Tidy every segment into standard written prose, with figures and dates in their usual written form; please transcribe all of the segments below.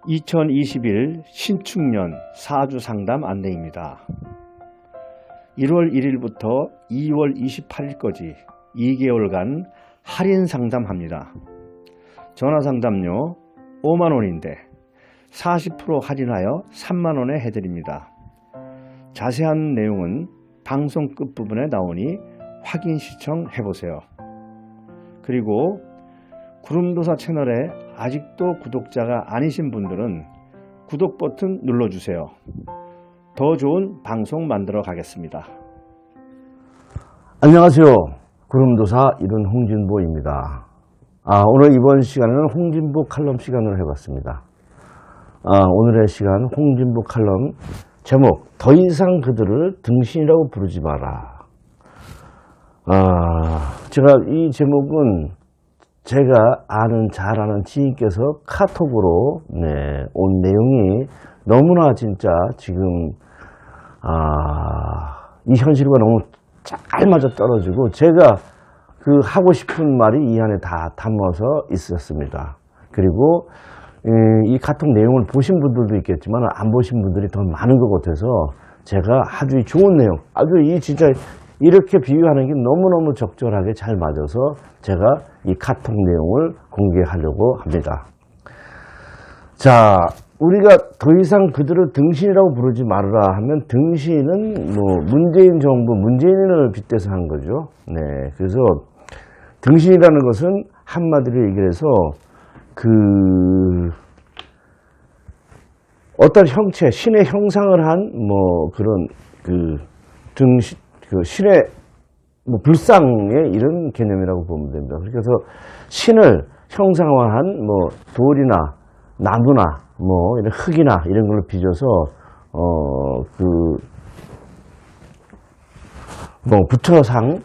2021 신축년 사주 상담 안내입니다. 1월 1일부터 2월 28일까지 2개월간 할인 상담합니다. 전화 상담료 5만원인데 40% 할인하여 3만원에 해드립니다. 자세한 내용은 방송 끝부분에 나오니 확인 시청해보세요. 그리고 구름도사 채널에 아직도 구독자가 아니신 분들은 구독 버튼 눌러주세요. 더 좋은 방송 만들어 가겠습니다. 안녕하세요. 구름도사 이른 홍진보입니다. 오늘 이번 시간에는 홍진보 칼럼 시간으로 해봤습니다. 오늘의 시간 홍진보 칼럼 제목, 더 이상 그들을 등신이라고 부르지 마라. 제가 이 제목은 제가 잘 아는 지인께서 카톡으로 온 내용이 너무나 진짜 지금 이 현실과 너무 잘 맞아 떨어지고 제가 그 하고 싶은 말이 이 안에 다 담아서 있었습니다. 그리고 이 카톡 내용을 보신 분들도 있겠지만 안 보신 분들이 더 많은 것 같아서 제가 아주 좋은 내용, 아주 이 진짜 이렇게 비유하는 게 너무너무 적절하게 잘 맞아서 제가 이 카톡 내용을 공개하려고 합니다. 자, 우리가 더 이상 그들을 등신이라고 부르지 말아라 하면 등신은 문재인 정부, 문재인을 빗대서 한 거죠. 그래서 등신이라는 것은 한마디로 얘기해서 어떤 형체, 신의 형상을 한 그런 등신, 신의 불상의 이런 개념이라고 보면 됩니다. 그래서 신을 형상화한 돌이나 나무나 이런 흙이나 이런 걸로 빚어서 부처상,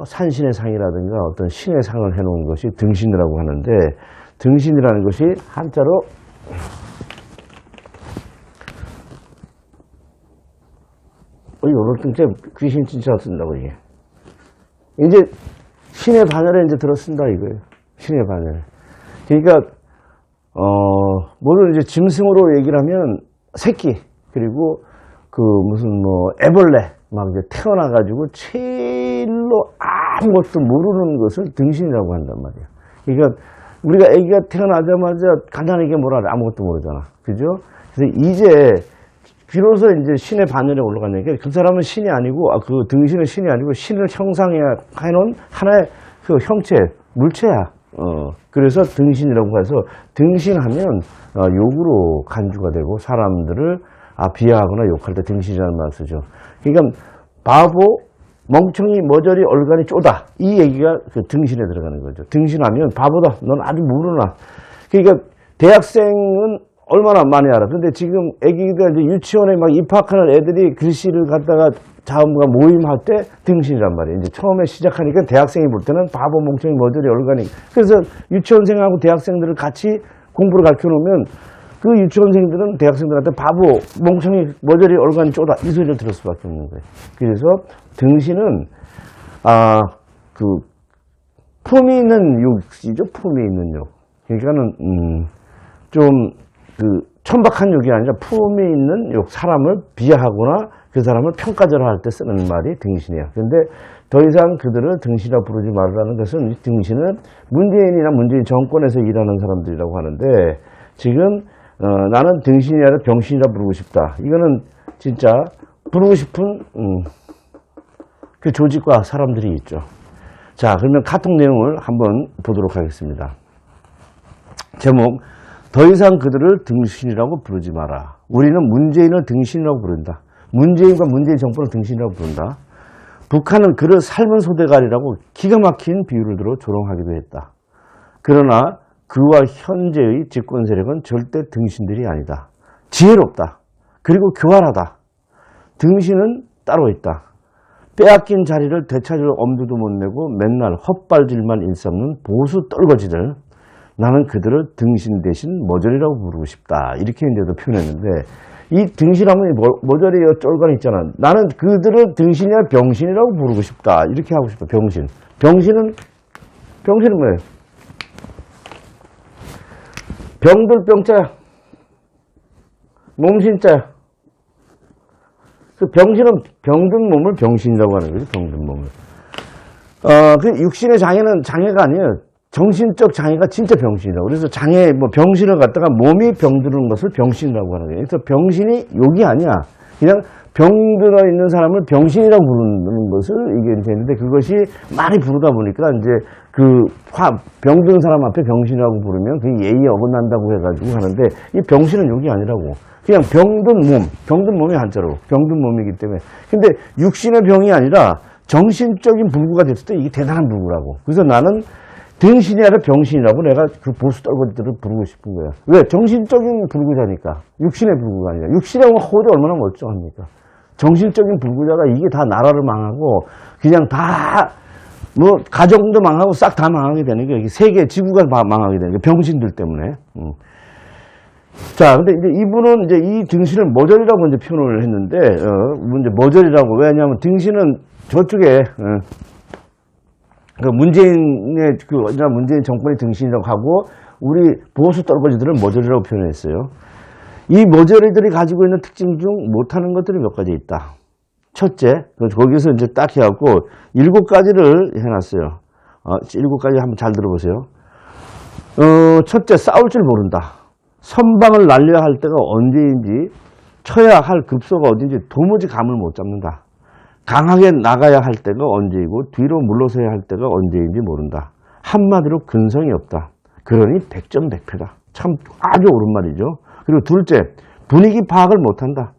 산신의 상이라든가 어떤 신의 상을 해놓은 것이 등신이라고 하는데, 등신이라는 것이 한자로 요럴 때 귀신 진짜 쓴다고 이게. 이제 신의 반열에 이제 들어쓴다 이거예요. 신의 반열에. 그러니까 모든 이제 짐승으로 얘기를 하면 새끼, 그리고 애벌레 막 이제 태어나가지고 제일로 아무것도 모르는 것을 등신이라고 한단 말이에요. 그러니까 우리가 애기가 태어나자마자 간단하게 뭐라 그래, 아무것도 모르잖아. 그죠? 그래서 이제 비로소 이제 신의 반열에 올라가니까 그 사람은 신이 아니고, 그 등신은 신이 아니고 신을 형상해놓은 하나의 그 형체, 물체야. 그래서 등신이라고 해서 등신하면 욕으로 간주가 되고 사람들을 비하하거나 욕할 때 등신이라는 말을 쓰죠. 그러니까 바보, 멍청이, 머저리, 얼간이 쪼다, 이 얘기가 그 등신에 들어가는 거죠. 등신하면 바보다, 넌 아직 모르나. 그러니까 대학생은 얼마나 많이 알아. 근데 지금 애기가 이제 유치원에 막 입학하는 애들이 글씨를 갖다가 자음과 모임할 때 등신이란 말이에요. 이제 처음에 시작하니까 대학생이 볼 때는 바보, 멍청이, 머저리, 얼간이. 그래서 유치원생하고 대학생들을 같이 공부를 가르쳐 놓으면 그 유치원생들은 대학생들한테 바보, 멍청이, 머저리, 얼간이 쪼다, 이 소리를 들을 수밖에 없는 거예요. 그래서 등신은 품이 있는 욕이죠. 품이 있는 욕. 그러니까는 천박한 욕이 아니라 품이 있는 욕, 사람을 비하하거나 그 사람을 평가절하할 때 쓰는 말이 등신이야. 그런데 더 이상 그들을 등신이라 부르지 말라는 것은, 이 등신은 문재인이나 문재인 정권에서 일하는 사람들이라고 하는데, 지금 나는 등신이 아니라 병신이라 부르고 싶다. 이거는 진짜 부르고 싶은 그 조직과 사람들이 있죠. 자, 그러면 카톡 내용을 한번 보도록 하겠습니다. 제목, 더 이상 그들을 등신이라고 부르지 마라. 우리는 문재인을 등신이라고 부른다. 문재인과 문재인 정권을 등신이라고 부른다. 북한은 그를 삶은 소대가리라고 기가 막힌 비유를 들어 조롱하기도 했다. 그러나 그와 현재의 집권 세력은 절대 등신들이 아니다. 지혜롭다. 그리고 교활하다. 등신은 따로 있다. 빼앗긴 자리를 되찾을 엄두도 못 내고 맨날 헛발질만 일삼는 보수 떨거지들, 나는 그들을 등신 대신 머저리라고 부르고 싶다. 이렇게 이제도 표현했는데, 이 등신하면 머저리와 쫄간 있잖아. 나는 그들을 등신이나 병신이라고 부르고 싶다. 이렇게 하고 싶다. 병신. 병신은 뭐예요? 병들 병자야. 몸신자야. 그 병신은 병든 몸을 병신이라고 하는 거지, 병든 몸을. 그 육신의 장애는 장애가 아니에요. 정신적 장애가 진짜 병신이라고. 그래서 장애, 병신을 갖다가 몸이 병드는 것을 병신이라고 하는 거예요. 그래서 병신이 욕이 아니야. 그냥 병들어 있는 사람을 병신이라고 부르는 것을 이게 되는데, 그것이 많이 부르다 보니까 이제 병든 사람 앞에 병신이라고 부르면 그게 예의에 어긋난다고 해가지고 하는데, 이 병신은 욕이 아니라고. 그냥 병든 몸이 한자로 병든 몸이기 때문에. 근데 육신의 병이 아니라 정신적인 불구가 됐을 때 이게 대단한 불구라고. 그래서 나는 등신이 아니라 병신이라고 내가 그 보수 떨거지들을 부르고 싶은 거야. 왜? 정신적인 불구자니까. 육신의 불구가 아니라. 육신의 호도 얼마나 멀쩡합니까? 정신적인 불구자가 이게 다 나라를 망하고 그냥 다 가정도 망하고 싹 다 망하게 되는 게 세계 지구가 망하게 되는 게 병신들 때문에. 자, 근데 이제 이분은 이제 이 등신을 머저리라고 이제 표현을 했는데, 이제 머저리라고. 왜냐하면 등신은 저쪽에, 문재인 정권의 등신이라고 하고, 우리 보수 떨거지들은 머저리라고 표현했어요. 이 머저리들이 가지고 있는 특징 중 못하는 것들이 몇 가지 있다. 첫째, 거기서 이제 딱 해갖고, 7가지를 해놨어요. 7가지 한번 잘 들어보세요. 첫째, 싸울 줄 모른다. 선방을 날려야 할 때가 언제인지, 쳐야 할 급소가 어딘지 도무지 감을 못 잡는다. 강하게 나가야 할 때가 언제이고 뒤로 물러서야 할 때가 언제인지 모른다. 한마디로 근성이 없다. 그러니 백전백패다. 참 아주 옳은 말이죠. 그리고 둘째, 분위기 파악을 못한다.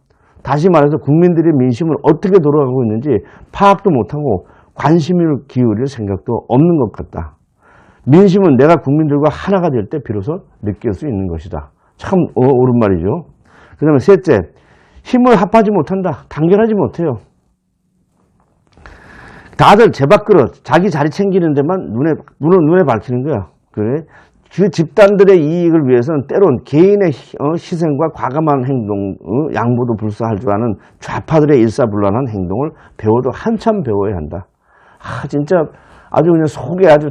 다시 말해서 국민들의 민심은 어떻게 돌아가고 있는지 파악도 못하고 관심을 기울일 생각도 없는 것 같다. 민심은 내가 국민들과 하나가 될 때 비로소 느낄 수 있는 것이다. 참 옳은 말이죠. 그 다음에 셋째, 힘을 합하지 못한다. 단결하지 못해요. 다들 제밥그릇, 자기 자리 챙기는 데만 눈에 밝히는 거야. 그래? 그 집단들의 이익을 위해서는 때론 개인의 희생과 과감한 행동, 양보도 불사할 줄 아는 좌파들의 일사불란한 행동을 배워도 한참 배워야 한다. 진짜 아주 그냥 속에 아주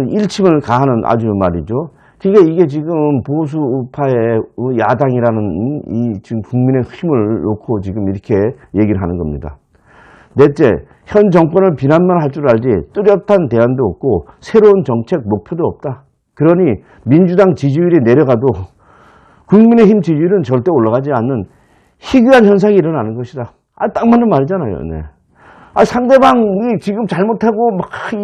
일침을 가하는 아주 말이죠. 이게 지금 보수파의 야당이라는 이 지금 국민의 힘을 놓고 지금 이렇게 얘기를 하는 겁니다. 넷째, 현 정권을 비난만 할 줄 알지 뚜렷한 대안도 없고 새로운 정책 목표도 없다. 그러니 민주당 지지율이 내려가도 국민의힘 지지율은 절대 올라가지 않는 희귀한 현상이 일어나는 것이다. 딱 맞는 말이잖아요. 네. 상대방이 지금 잘못하고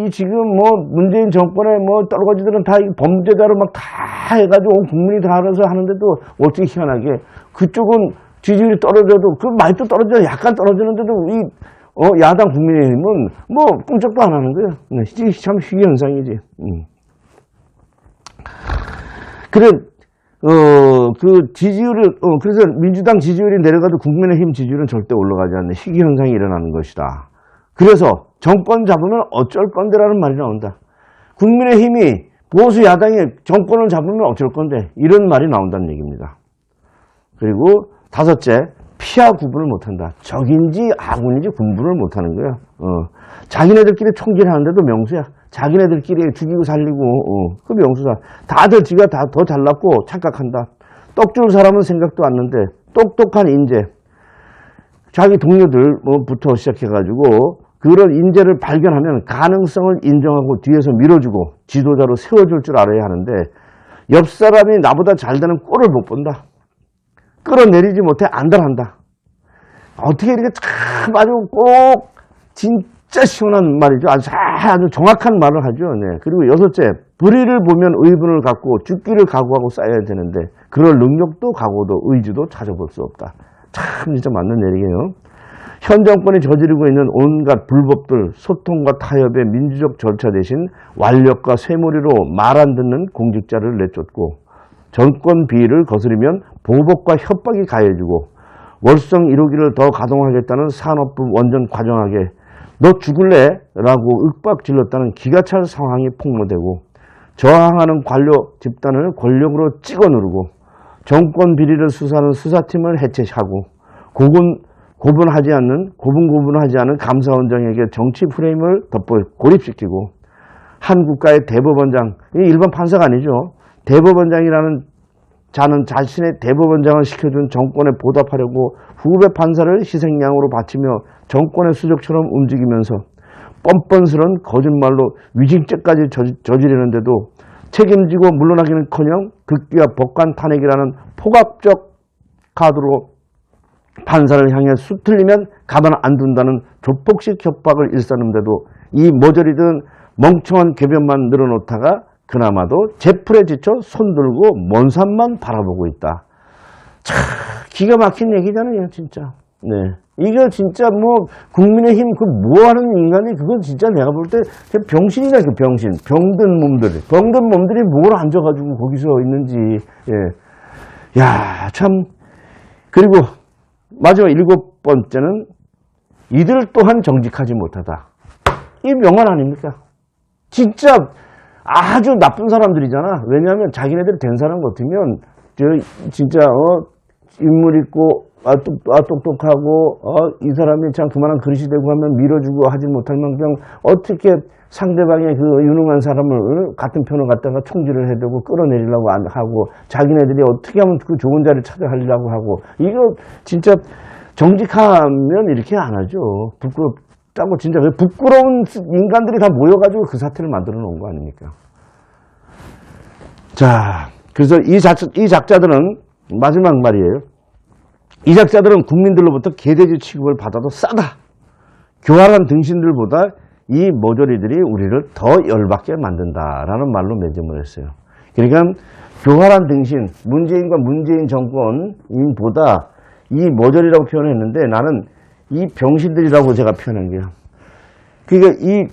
지금 문재인 정권의 떨거지들은 다 범죄자로 다 해가지고 온 국민이 다 알아서 하는데도 어떻게 희한하게 그쪽은 지지율이 떨어져도 많이 떨어져 약간 떨어지는데도 야당 국민의힘은 꼼짝도 안 하는 거예요. 네, 참 희귀 현상이지. 그래, 그래서 민주당 지지율이 내려가도 국민의힘 지지율은 절대 올라가지 않는 희귀 현상이 일어나는 것이다. 그래서 정권 잡으면 어쩔 건데라는 말이 나온다. 국민의힘이 보수 야당이 정권을 잡으면 어쩔 건데 이런 말이 나온다는 얘기입니다. 그리고 다섯째, 피하 구분을 못한다. 적인지 아군인지 구분을 못하는 거야. 자기네들끼리 총질하는데도 명수야. 자기네들끼리 죽이고 살리고 그 명수다. 다들 지가 다 더 잘났고 착각한다. 떡 줄 사람은 생각도 않는데 똑똑한 인재, 자기 동료들부터 시작해가지고 그런 인재를 발견하면 가능성을 인정하고 뒤에서 밀어주고 지도자로 세워줄 줄 알아야 하는데 옆 사람이 나보다 잘 되는 꼴을 못 본다. 끌어내리지 못해 안달한다. 어떻게 이렇게 참 아주 꼭 진짜 시원한 말이죠. 아주 정확한 말을 하죠. 네. 그리고 여섯째, 불의를 보면 의분을 갖고 죽기를 각오하고 싸워야 되는데 그럴 능력도 각오도 의지도 찾아볼 수 없다. 참 진짜 맞는 얘기예요. 현 정권이 저지르고 있는 온갖 불법들, 소통과 타협의 민주적 절차 대신 완력과 쇠머리로 말 안 듣는 공직자를 내쫓고 정권 비리를 거스르면 보복과 협박이 가해지고 월성 1호기를 더 가동하겠다는 산업부 원전 과정하게 너 죽을래? 라고 윽박 질렀다는 기가 찰 상황이 폭로되고 저항하는 관료 집단을 권력으로 찍어 누르고 정권 비리를 수사하는 수사팀을 해체하고 고분고분하지 않은 감사원장에게 정치 프레임을 덮어 고립시키고 한 국가의 대법원장, 일반 판사가 아니죠. 대법원장이라는 자는 자신의 대법원장을 시켜준 정권에 보답하려고 후배 판사를 희생양으로 바치며 정권의 수족처럼 움직이면서 뻔뻔스런 거짓말로 위증죄까지 저지르는데도 책임지고 물러나기는커녕 극기와 법관 탄핵이라는 폭압적 카드로 판사를 향해 수틀리면 가만 안 둔다는 조폭식 협박을 일삼는데도 이 모조리든 멍청한 궤변만 늘어놓다가 그나마도 제풀에 지쳐 손들고 먼 산만 바라보고 있다. 참 기가 막힌 얘기잖아요, 진짜. 네, 이게 진짜 뭐 국민의힘 그 뭐하는 인간이 그건 진짜 내가 볼 때 병신이다, 그 병신. 병든 몸들이 뭘 앉아가지고 거기서 있는지. 예, 야, 참. 그리고 마지막 7번째는 이들 또한 정직하지 못하다. 이 명언 아닙니까? 진짜 아주 나쁜 사람들이잖아. 왜냐하면 자기네들이 된 사람 같으면 진짜 인물 있고 똑똑하고 이 사람이 참 그만한 그릇이 되고 하면 밀어주고 하지 못할 만큼 어떻게 상대방의 그 유능한 사람을 같은 편을 갖다가 총질을 해대고 끌어내리려고 하고 자기네들이 어떻게 하면 그 좋은 자리를 찾아가려고 하고 이거 진짜 정직하면 이렇게 안 하죠. 부끄럽다고 진짜 부끄러운 인간들이 다 모여가지고 그 사태를 만들어 놓은 거 아닙니까? 자, 그래서 이 작자들은 마지막 말이에요. 이 작자들은 국민들로부터 개돼지 취급을 받아도 싸다. 교활한 등신들보다 이 모조리들이 우리를 더 열받게 만든다라는 말로 매점을 했어요. 그러니까 교활한 등신, 문재인과 문재인 정권보다 이 모조리라고 표현했는데 나는 이 병신들이라고 제가 표현한 게요. 그러니까 이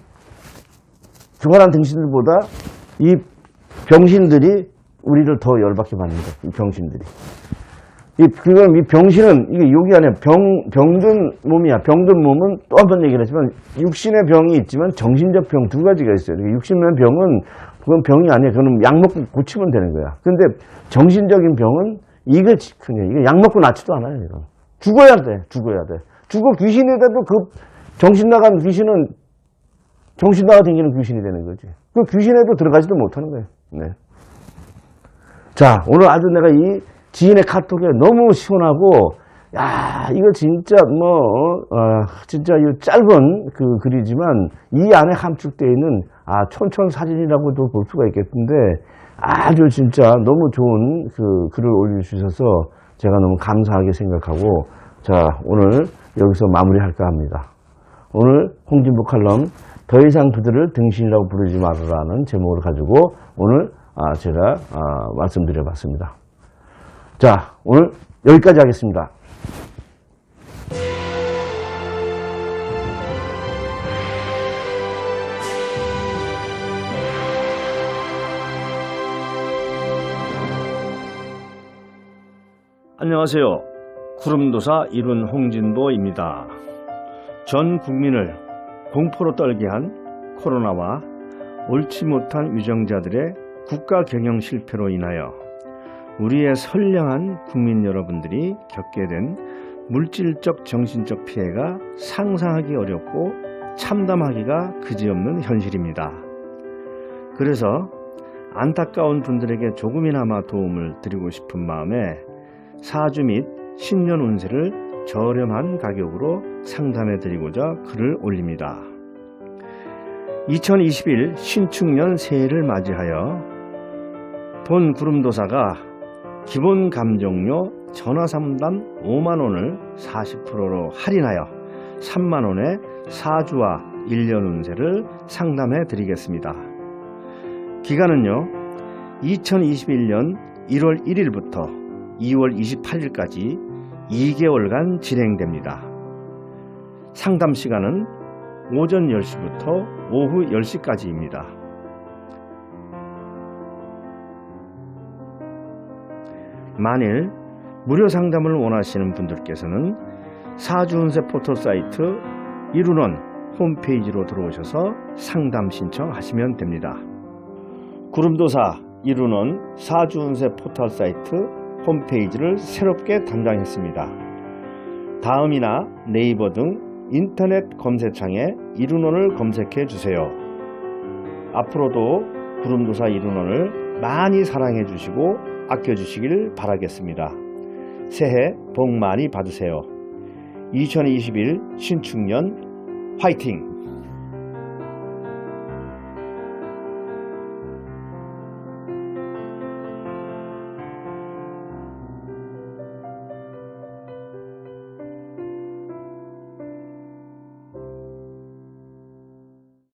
교활한 등신들보다 이 병신들이 우리를 더 열받게 만듭니다. 이 병신들이. 그럼 이 병신은 이게 여기 안에 병든 몸이야. 병든 몸은 또 한 번 얘기를 했지만 육신의 병이 있지만 정신적 병 두 가지가 있어요. 육신의 병은 그건 병이 아니야. 그거는 약 먹고 고치면 되는 거야. 근데 정신적인 병은 이게 약 먹고 낫지도 않아요. 이건. 죽어야 돼. 죽어 귀신이 돼도 그 정신 나간 귀신은 정신 나가 다니는 귀신이 되는 거지. 그 귀신에도 들어가지도 못하는 거예요. 네. 자, 오늘 아주 내가 이 지인의 카톡에 너무 시원하고, 야, 이거 진짜 진짜 이 짧은 그 글이지만 이 안에 함축되어 있는 촌촌 사진이라고도 볼 수가 있겠는데 아주 진짜 너무 좋은 그 글을 올려주셔서 제가 너무 감사하게 생각하고 자, 오늘 여기서 마무리할까 합니다. 오늘 홍진보 칼럼 더 이상 그들을 등신이라고 부르지 말아라는 제목을 가지고 오늘 제가 말씀드려봤습니다. 자, 오늘 여기까지 하겠습니다. 안녕하세요. 구름도사 이룬 홍진보입니다. 전 국민을 공포로 떨게 한 코로나와 옳지 못한 위정자들의 국가 경영 실패로 인하여 우리의 선량한 국민 여러분들이 겪게 된 물질적 정신적 피해가 상상하기 어렵고 참담하기가 그지없는 현실입니다. 그래서 안타까운 분들에게 조금이나마 도움을 드리고 싶은 마음에 사주 및 신년 운세를 저렴한 가격으로 상담해 드리고자 글을 올립니다. 2021 신축년 새해를 맞이하여 본 구름도사가 기본 감정료 전화상담 5만원을 40%로 할인하여 3만원의 사주와 1년 운세를 상담해 드리겠습니다. 기간은요 2021년 1월 1일부터 2월 28일까지 2개월간 진행됩니다. 상담 시간은 오전 10시부터 오후 10시까지입니다. 만일 무료 상담을 원하시는 분들께서는 사주운세 포털사이트 이룬원 홈페이지로 들어오셔서 상담 신청하시면 됩니다. 구름도사 이룬원 사주운세 포털사이트 홈페이지를 새롭게 담당했습니다. 다음이나 네이버 등 인터넷 검색창에 이룬원을 검색해 주세요. 앞으로도 구름도사 이룬원을 많이 사랑해 주시고 아껴주시길 바라겠습니다. 새해 복 많이 받으세요. 2021 신축년 화이팅!